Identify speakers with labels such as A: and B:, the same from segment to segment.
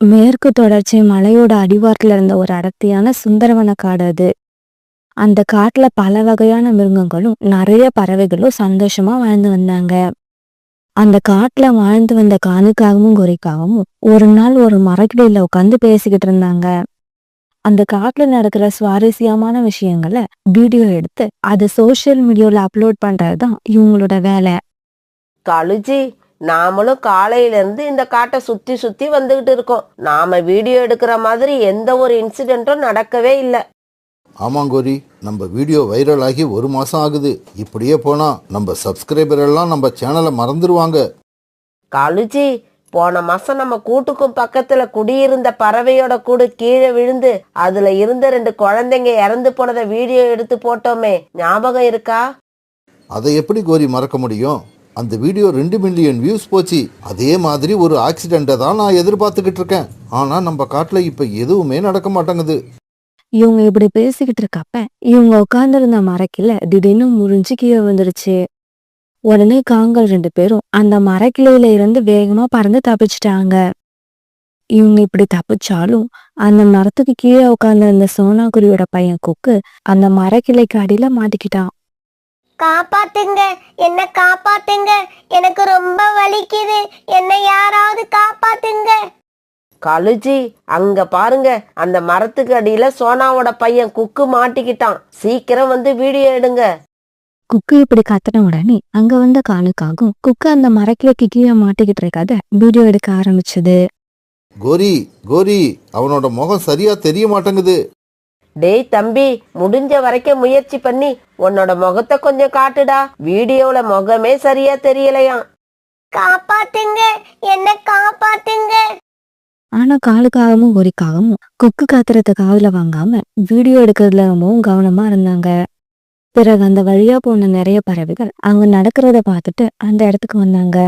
A: மேற்கு தொடர்ச்சி மலையோட அடிவாரத்துல இருந்த ஒரு அடர்த்தியான சுந்தரவன காடு அது. அந்த காட்டுல பல வகையான மிருகங்களும் நிறைய பறவைகளும் சந்தோஷமா வாழ்ந்து வந்தாங்க. அந்த காட்டுல வாழ்ந்து வந்த கானுக்காகவும் கோரிக்காகவும் ஒரு நாள் ஒரு மரக்கிளையில உட்காந்து பேசிக்கிட்டு இருந்தாங்க. அந்த காட்டுல நடக்கிற சுவாரஸ்யமான விஷயங்களை வீடியோ எடுத்து அதை சோசியல் மீடியால அப்லோட் பண்றதுதான் இவங்களோட வேலை.
B: கழுஜி, நாமளும் காலையில இருந்து இந்த காட்டை சுத்தி சுத்தி வந்துகிட்டு இருக்கோம். நாம வீடியோ எடுக்கிற மாதிரி எந்த ஒரு இன்சிடென்ட்டும் நடக்கவே இல்லை.
C: ஆமாங்கோரி, நம்ம வீடியோ வைரல் ஆகி 1 மாசம் ஆகுது. இப்படியே போனா நம்ம சப்ஸ்கிரைபர் எல்லாம் நம்ம சேனலை மறந்துடுவாங்க.
B: கழுஜி, போன மாசம் நம்ம கூட்டுக்கும் பக்கத்துல குடியிருந்த பறவையோட கூடு கீழே விழுந்து அதுல இருந்த 2 குழந்தைங்க இறந்து போனதை வீடியோ எடுத்து போட்டோமே, ஞாபகம் இருக்கா?
C: அதை எப்படி கோரி மறக்க முடியும்? அந்த வீடியோ 2 மில்லியன் வியூஸ் போச்சு. அதே மாதிரி ஒரு ஆக்சிடென்ட்டை தான் நான் எதிர்பார்த்துக்கிட்டு இருக்கேன். ஆனா நம்ம காட்டுல இப்ப எதுவுமே நடக்க மாட்டேங்குது.
A: இவங்க இப்படி பேசிக்கிட்டு இருக்கப்ப இவங்க உட்கார்ந்துருந்த மரக்கிளை திடீர்னு முறிஞ்சு கீழே வந்துருச்சு. உடனே காங்கள் 2 பேரும் அந்த மரக்கிளையில இருந்து வேகமா பறந்து தப்பிச்சிட்டாங்க. இவங்க இப்படி தப்பிச்சாலும் அந்த மரத்துக்கு கீழே உட்கார்ந்து இருந்த சோனாக்குருவியோட பையன் கொக்கு அந்த மரக்கிளைக்கு அடியில மாட்டிக்கிட்டான்.
D: காப்பாத்துங்க, என்ன காப்பாத்துங்க, எனக்கு ரொம்ப வலிக்குது, என்னை யாராவது காப்பாத்துங்க.
B: கழுஜி, அங்க பாருங்க, அந்த மரத்துக்கு அடியில சோனாவோட பையன் குக்கு மாட்டிக்கிட்டான். சீக்கிரம் வந்து வீடியோ எடுங்க.
A: குக்கு இப்படி கத்துன உடனே அங்க வந்த காலுக்காகும் குக்கு அந்த மரக்கிளைக்கு கீழே மாட்டிக்கிட்டு இருக்காத வீடியோ எடுக்க ஆரம்பிச்சது.
C: கோரி கோரி, அவனோட முகம் சரியா தெரிய மாட்டேங்குது.
B: டேய் தம்பி, முடிஞ்ச வரைக்கும் முயற்சி பண்ணி உன்னோட முகத்தை கொஞ்சம் காட்டுடா. வீடியோல முகமே சரியா தெரியலையாம்.
D: காப்பாத்துங்க, என்ன காப்பாத்துங்க.
A: ஆனா காலுக்காகவும் கோரிக்காகவும் குக்கு கத்துறத காதுல வாங்காம வீடியோ எடுக்கிறதுல ரொம்பவும் கவனமா இருந்தாங்க. பிறகு அந்த வழியா போன நிறைய பறவைகள் அங்க நடக்கிறத பார்த்துட்டு அந்த இடத்துக்கு வந்தாங்க.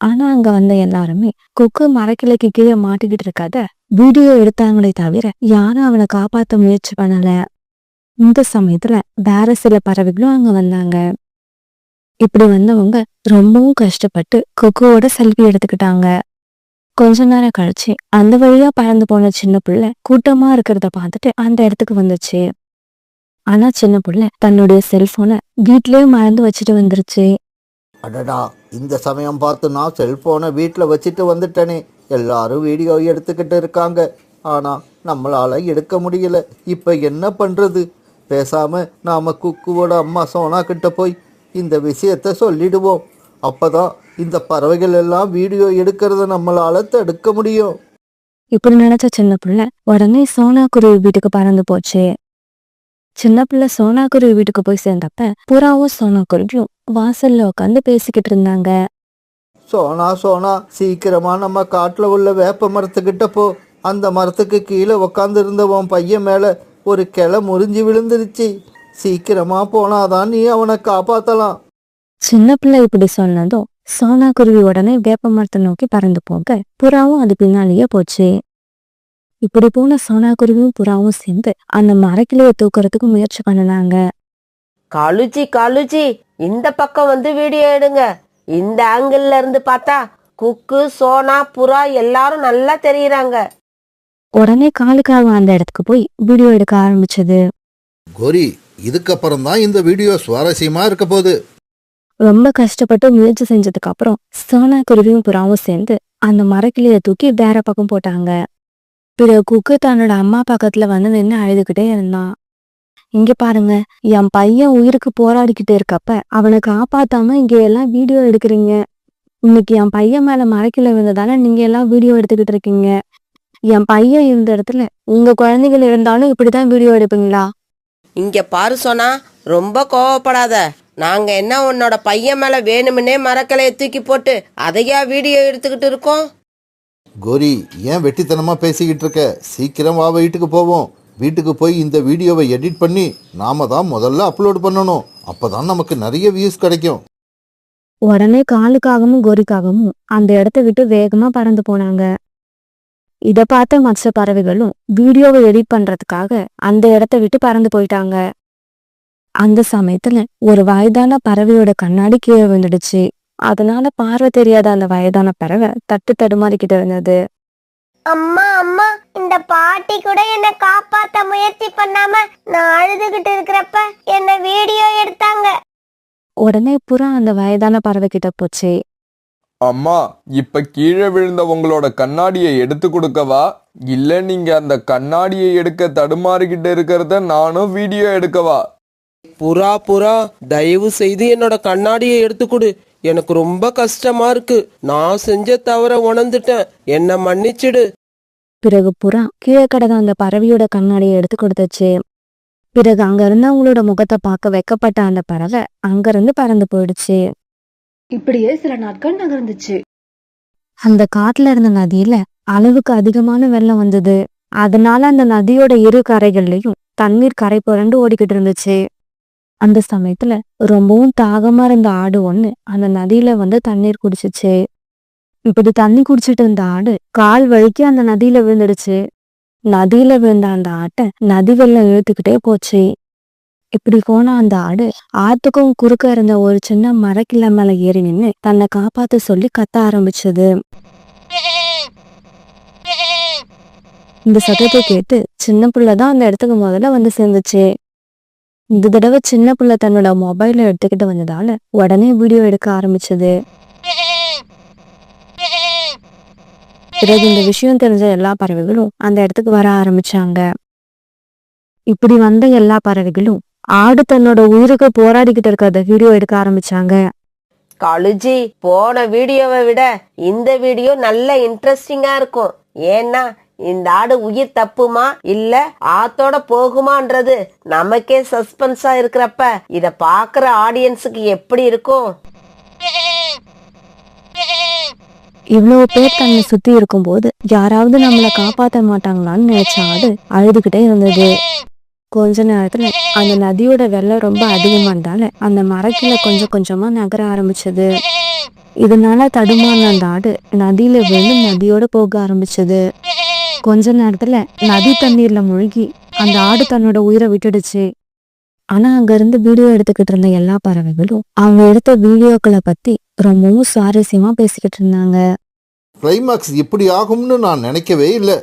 A: ஆனா அங்க வந்த எல்லாருமே கொக்கு மரக்கிளைக்கு கீழே மாட்டிக்கிட்டு இருக்காத வீடியோ எடுத்தாங்களே தவிர யாரும் அவனை காப்பாத்த முயற்சி பண்ணல. இந்த சமயத்துல வேற சில பறவைகளும் அங்க வந்தாங்க. இப்படி வந்தவங்க ரொம்பவும் கஷ்டப்பட்டு கொக்குவோட செல்ஃபி எடுத்துக்கிட்டாங்க. கொஞ்ச நேரம் கழிச்சு அந்த வழியா பறந்து போன சின்ன பிள்ளை கூட்டமா இருக்கிறத பார்த்துட்டு அந்த இடத்துக்கு வந்துச்சு. ஆனா சின்ன பிள்ளை தன்னுடைய செல்போனை வீட்லயே மறந்து வச்சுட்டு வந்துருச்சு.
C: அடடா, இந்த சமயம் பார்த்து நான் செல்போனை வீட்டில் வச்சுட்டு வந்துட்டேனே. எல்லாரும் வீடியோ எடுத்துக்கிட்டு இருக்காங்க, ஆனா நம்மளால எடுக்க முடியல. இப்ப என்ன பண்றது? பேசாம நாம குக்குவோட அம்மா சோனா கிட்ட போய் இந்த விஷயத்த சொல்லிடுவோம். அப்பதான் இந்த பறவைகள் எல்லாம் வீடியோ எடுக்கிறத நம்மளால தடுக்க முடியும்.
A: இப்படி நினைச்ச சின்ன பிள்ளை உடனே சோனாக்குருவி வீட்டுக்கு பறந்து போச்சு. சின்ன பிள்ளை சோனாக்குருவி வீட்டுக்கு போய் சேர்ந்தப்ப புறாவும் சோனாக்குருவியும் வாசல்ல உட்காந்து பேசிக்கிட்டு இருந்தாங்க.
C: சோனா சோனா, சீக்கிரமா நம்ம காட்டுல உள்ள வேப்ப மரத்துக்கிட்ட போ. அந்த மரத்துக்கு கீழே உக்காந்து இருந்த உன் பையன் மேல ஒரு கிளை முறிஞ்சு விழுந்துருச்சு. சீக்கிரமா போனாதான் நீ அவனை காப்பாத்தலாம்.
A: சின்ன பிள்ளை இப்படி சொன்னதும் சோனாக்குருவி உடனே வேப்ப மரத்தை நோக்கி பறந்து போக புறாவும் அது பின்னாலேயே போச்சு. இப்படி போன சோனாக்குருவியும் புறாவும் சேர்ந்து அந்த மரக்கிளையை தூக்குறதுக்கு முயற்சி பண்ணினாங்க.
B: கழுஜி கழுஜி, இந்த பக்கம் வந்து வீடியோ எடுங்க. இந்த ஆங்கிள் இருந்து பார்த்தா குக்கு, சோனா, புறா எல்லாரும் நல்லா தெரியுறாங்க.
A: உடனே காலுக்காக அந்த இடத்துக்கு போய் வீடியோ எடுக்க ஆரம்பிச்சது.
C: கோரி, இதுக்கப்புறம் தான் இந்த வீடியோ சுவாரஸ்யமா இருக்க போகுது.
A: ரொம்ப கஷ்டப்பட்டு முயற்சி செஞ்சதுக்கு அப்புறம் சோனாக்குருவியும் புறாவும் சேர்ந்து அந்த மரக்கிளையை தூக்கி வேற பக்கம் போட்டாங்க. பிறகு குக்கு தன்னோட அம்மா பக்கத்துல வந்து நின்று அழுதுகிட்டே இருந்தான். இங்க பாருங்க, என் பையன் உயிருக்கு போராடிக்கிட்டு இருக்கப்ப அவனை காப்பாத்தாம இங்க எல்லாம் வீடியோ எடுக்கிறீங்க. இன்னைக்கு என் பையன் மேல மரக்கிளை விழுந்ததால நீங்க எல்லாம் வீடியோ எடுத்துக்கிட்டு இருக்கீங்க. என் பையன் இருந்த இடத்துல உங்க குழந்தைகள் இருந்தாலும் இப்படிதான் வீடியோ எடுப்பீங்களா?
B: இங்க பாரு சோனா, ரொம்ப கோவப்படாத. நாங்க என்ன உன்னோட பையன் மேல வேணுமுன்னே மரக்கலையை தூக்கி போட்டு அதையா வீடியோ எடுத்துக்கிட்டு இருக்கோம்?
C: கோரி, ஏன் வெட்டித்தனமா பேசிக்கிட்டு இருக்க? சீக்கிரம் வா, வீட்டுக்கு போவோம். வீட்டுக்கு போய் இந்த வீடியோவை எடிட் பண்ணி நாம தான் முதல்ல அப்லோட் பண்ணணும். அப்பதான் நமக்கு நிறைய வியூஸ் கிடைக்கும்.
A: உடனே காலுக்காகவும் கோரிக்காகவும் அந்த இடத்த விட்டு வேகமா பறந்து போனாங்க. இத பார்த்த மற்ற பறவைகளும் வீடியோவை எடிட் பண்றதுக்காக அந்த இடத்த விட்டு பறந்து போயிட்டாங்க. அந்த சமயத்துல ஒரு வயதான பறவையோட கண்ணாடி கீழே விழுந்துடுச்சு. அதனால பார்வை தெரியாத அந்த வயதான பறவை தட்டு தடுமாறிக்கிட்டு இருந்தது.
D: அம்மா அம்மா இந்த பாட்டி கூட என்ன காப்பாத்த முயற்சி பண்ணாம நான் அழுதுகிட்டு இருக்கிறப்ப என்ன வீடியோ எடுத்தாங்க.
A: உடனே புறா அந்த வயதான பறவை கிட்ட போச்சு.
E: அம்மா, இப்ப கீழே விழுந்த உங்களோட கண்ணாடியை எடுத்து கொடுக்கவா, இல்ல நீங்க அந்த கண்ணாடியை எடுக்க தடுமாறிக்கிட்டு இருக்கிறத நானும் வீடியோ எடுக்கவா?
F: புறா புறா, தயவு செய்து என்னோட கண்ணாடியை எடுத்து கொடு. எனக்கு ரொம்ப கஷ்டமா இருக்கு. நான் செஞ்ச தவற உணர்ந்துட்டேன். என்ன மன்னிச்சிடு.
A: பிறகு புறா கீழே கிடந்த அந்த பறவையோட கண்ணாடியை எடுத்து கொடுத்துச்சு. பிறகு அங்க இருந்தவங்களோட முகத்தை பார்க்க வெக்கப்பட்ட அந்த பறவை அங்கிருந்து பறந்து போயிடுச்சு.
G: இப்படியே சில நாட்கள் நகர்ந்துச்சு.
A: அந்த காட்டுல இருந்த நதியில அளவுக்கு அதிகமான வெள்ளம் வந்தது. அதனால அந்த நதியோட இரு கரைகள்லயும் தண்ணீர் கரை புரண்டு ஓடிக்கிட்டு இருந்துச்சு. அந்த சமயத்துல ரொம்பவும் தாகமா இருந்த ஆடு ஒண்ணு அந்த நதியில வந்து தண்ணீர் குடிச்சிச்சு. இப்படி தண்ணி குடிச்சிட்டு இருந்த ஆடு கால் வழுக்கி அந்த நதியில விழுந்துடுச்சு. நதியில விழுந்த அந்த ஆட்டை நதி வெள்ளம் இழுத்துக்கிட்டே போச்சு. இப்படி போன அந்த ஆடு ஆத்துக்கும் குறுக்க இருந்த ஒரு சின்ன மரக்கிளை மேல ஏறி நின்னு தன்னை காப்பாத்த சொல்லி கத்த ஆரம்பிச்சது. இந்த சத்தத்தை கேட்டு சின்ன புள்ளதான் அந்த இடத்துக்கு முதல்ல வந்து சேர்ந்துச்சு. இந்த தடவை சின்ன புள்ள தன்னோட மொபைல எடுத்துக்கிட்டு வந்ததால உடனே வீடியோ எடுக்க ஆரம்பிச்சது. பிறகு இந்த விஷயம் தெரிஞ்ச எல்லா பறவைகளும் அந்த இடத்துக்கு வர ஆரம்பிச்சாங்க. இப்படி வந்த எல்லா பறவைகளும் ஆடு தன்னோட உயிருக்கு போராடிக்கிட்டு இருக்கிறத வீடியோ எடுக்க ஆரம்பிச்சாங்க.
B: காலுஜி, போன வீடியோவை விட இந்த வீடியோ நல்ல இன்ட்ரெஸ்டிங்கா இருக்கும். ஏன்னா இந்த ஆடு உயிர் தப்புமா இல்ல ஆத்தோட போகுமான்றது நமக்கே சஸ்பென்ஸா இருக்கிறப்ப இத பாக்குற ஆடியன்ஸுக்கு எப்படி இருக்கும்?
A: இவ்வளவு பேர் தன்னை சுத்தி இருக்கும்போது யாராவது நம்மளை காப்பாத்த மாட்டாங்களான்னு நினைச்ச ஆடு அழுதுகிட்டே இருந்தது. கொஞ்ச நேரத்துல அந்த நதியோட வெள்ளம் ரொம்ப அதிகமானதால அந்த மரக்கில கொஞ்சம் கொஞ்சமா நகர ஆரம்பிச்சது. இதனால தடுமாறின அந்த ஆடு நதியில விழுந்து நதியோட போக ஆரம்பிச்சது. கொஞ்ச நேரத்துல நதி தண்ணீர்ல மூழ்கி அந்த ஆடு தன்னோட உயிரை விட்டுடுச்சு. ஆனா அங்க இருந்து வீடியோ எடுத்துக்கிட்டு இருந்த எல்லா பறவைகளும் அவங்க எடுத்த வீடியோக்களை பத்தி ரொம்பவும் சுவாரஸ்யமா பேசிக்கிட்டு இருந்தாங்க.
C: கிளைமாக்ஸ் இப்படி ஆகும்னு நான் நினைக்கவே இல்லை.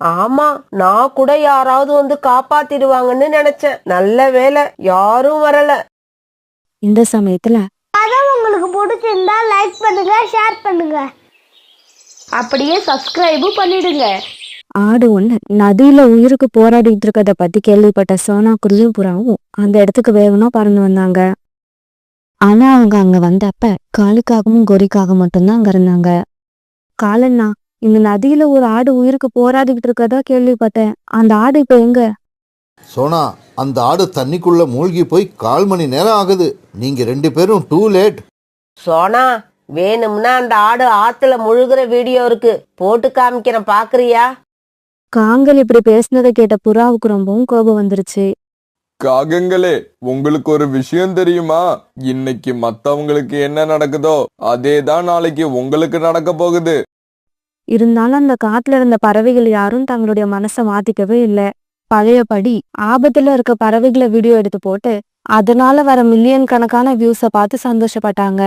B: ஆமா, நான் கூட யாராவது வந்து காப்பாத்திடுவாங்கன்னு நினைச்சேன். நல்ல வேளை யாரும் வரல.
A: இந்த சமயத்துல
D: உங்களுக்கு பிடிச்சிருந்தா லைக் பண்ணுங்க, ஷேர் பண்ணுங்க,
G: அப்படியே சப்ஸ்கிரைபும் பண்ணிடுங்க.
A: ஆடு ஒண்ணு நதியில உயிருக்கு போராடிட்டு இருக்கத பத்தி கேள்விப்பட்ட சோனா குருவியும் புறாவும் அந்த இடத்துக்கு வேகமா பறந்து வந்தாங்க. ஆனா அவங்க அங்க வந்தப்ப காலுக்காகவும் கோரிக்காக மட்டும்தான் அங்க இருந்தாங்க. காலண்ணா, இந்த நதியில ஒரு ஆடு உயிருக்கு போராடிக்கிட்டு இருக்கதா கேள்விப்பட்டேன். அந்த ஆடு இப்ப எங்க?
C: சோனா, அந்த ஆடு தண்ணிக்குள்ள மூழ்கி போய் 1/4 மணி நேரம் ஆகுது. நீங்க 2 பேரும் டூ லேட்.
B: சோனா, வேணும்னா அந்த ஆடு ஆத்துல முழுகிற வீடியோ இருக்கு, போட்டு காமிக்கிறேன், பாக்குறியா?
A: காங்கல் இப்படி பேசினதை கேட்ட புறாவுக்கு ரொம்பவும் கோபம் வந்துருச்சு.
E: காகங்களே, உங்களுக்கு ஒரு விஷயம் தெரியுமா? இன்னைக்கு மத்தவங்களுக்கு என்ன நடக்குதோ அதேதான் நாளைக்கு உங்களுக்கு நடக்க போகுது.
A: இருந்தாலும் அந்த காட்டுல இருந்த பறவைகள் யாரும் தங்களுடைய மனசை மாத்திக்கவே இல்லை. பழையபடி ஆபத்துல இருக்க பறவைகளை வீடியோ எடுத்து போட்டு அதனால வர மில்லியன் கணக்கான வியூஸை பார்த்து சந்தோஷப்பட்டாங்க.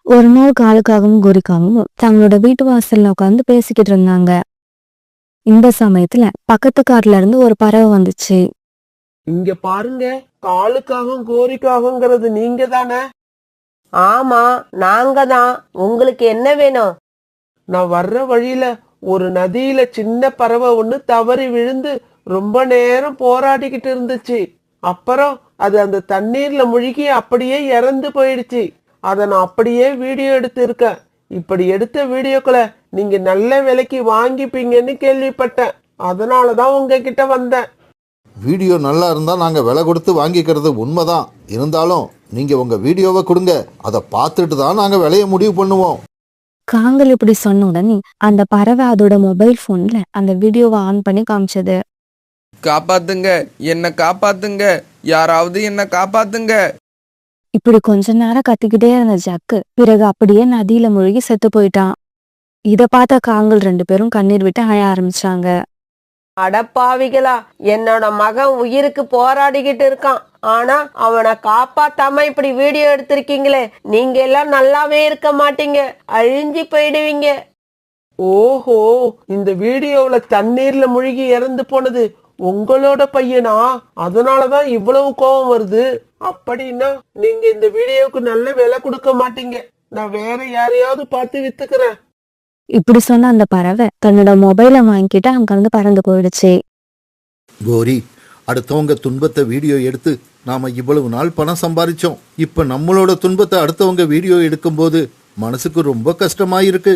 A: ஒரு நாள் காலுக்காகவும் கோரிக்காகவும் தங்களோட வீட்டு வாசல்ல உட்காந்து பேசிக்கிட்டு இருந்தாங்க. இந்த சமயத்துல பக்கத்து காட்டுல இருந்து ஒரு பறவை வந்துச்சு.
F: இங்க பாருங்க, காலுக்காகவும் கோரிக்காகங்கிறது நீங்க தானே?
B: ஆமா, நாங்க தான். உங்களுக்கு என்ன வேணும்?
F: நான் வர்ற வழியில ஒரு நதியில சின்ன பறவை ஒண்ணு தவறி விழுந்து ரொம்ப நேரம் போராடிக்கிட்டு இருந்துச்சு. அப்புறம் அது அந்த தண்ணீர்ல முழுகி அப்படியே இறந்து போயிடுச்சு. அதை நான் அப்படியே வீடியோ எடுத்து இருக்கேன். இப்படி எடுத்த வீடியோக்களை நீங்க நல்ல விலைக்கு வாங்கிப்பீங்கன்னு கேள்விப்பட்டேன். அதனாலதான் உங்ககிட்ட வந்தேன்.
C: வீடியோ நல்லா இருந்தால் நாங்கள் விலை கொடுத்து வாங்கிக்கிறது உண்மைதான். இருந்தாலும் நீங்கள் உங்கள் வீடியோவை கொடுங்க, அதை பார்த்துட்டு தான் நாங்கள் விலையை முடிவு பண்ணுவோம்.
A: காங்கல் இப்படி சொன்ன உடனே அந்த பறவை அதோட மொபைல் போன்ல அந்த வீடியோவை ஆன் பண்ணி காமிச்சது.
E: காப்பாத்துங்க, என்ன காப்பாத்துங்க, யாராவது என்ன காப்பாத்துங்க.
A: இப்படி கொஞ்ச நேரம் கத்திக்கிட்டே இருந்த ஜக்கு பிறகு அப்படியே நதியில மூழ்கி செத்து போயிட்டான். இத பார்த்த காங்கல் 2 பேரும் கண்ணீர் விட்டு அழ ஆரம்பிச்சாங்க.
B: அடப்பாவிகளா, என்னோட மகன் உயிருக்கு போராடிக்கிட்டு இருக்கான். ஆனா அவனை காப்பாத்தாம இப்படி வீடியோ எடுத்திருக்கீங்களே, நீங்க எல்லாம் நல்லாவே இருக்க மாட்டீங்க, அழிஞ்சு போயிடுவீங்க.
F: ஓஹோ, இந்த வீடியோவுல தண்ணீர்ல முழுகி இறந்து போனது உங்களோட பையனா? அதனாலதான் இவ்வளவு கோபம் வருது. அப்படின்னா நீங்க இந்த வீடியோவுக்கு நல்ல விலை கொடுக்க மாட்டீங்க. நான் வேற யாரையாவது பார்த்து வித்துக்கிறேன்.
A: இப்படி சொன்ன அந்த பறவை தன்னோட மொபைலை வாங்கிட்டு அங்கிருந்து பறந்து போயிடுச்சு.
C: கோரி, அடுத்தவங்க துன்பத்தை வீடியோ எடுத்து நாம இவ்வளவு நாள் பணம் சம்பாதிச்சோம். இப்ப நம்மளோட துன்பத்தை அடுத்தவங்க வீடியோ எடுக்கும்போது மனசுக்கு ரொம்ப கஷ்டமா இருக்கு.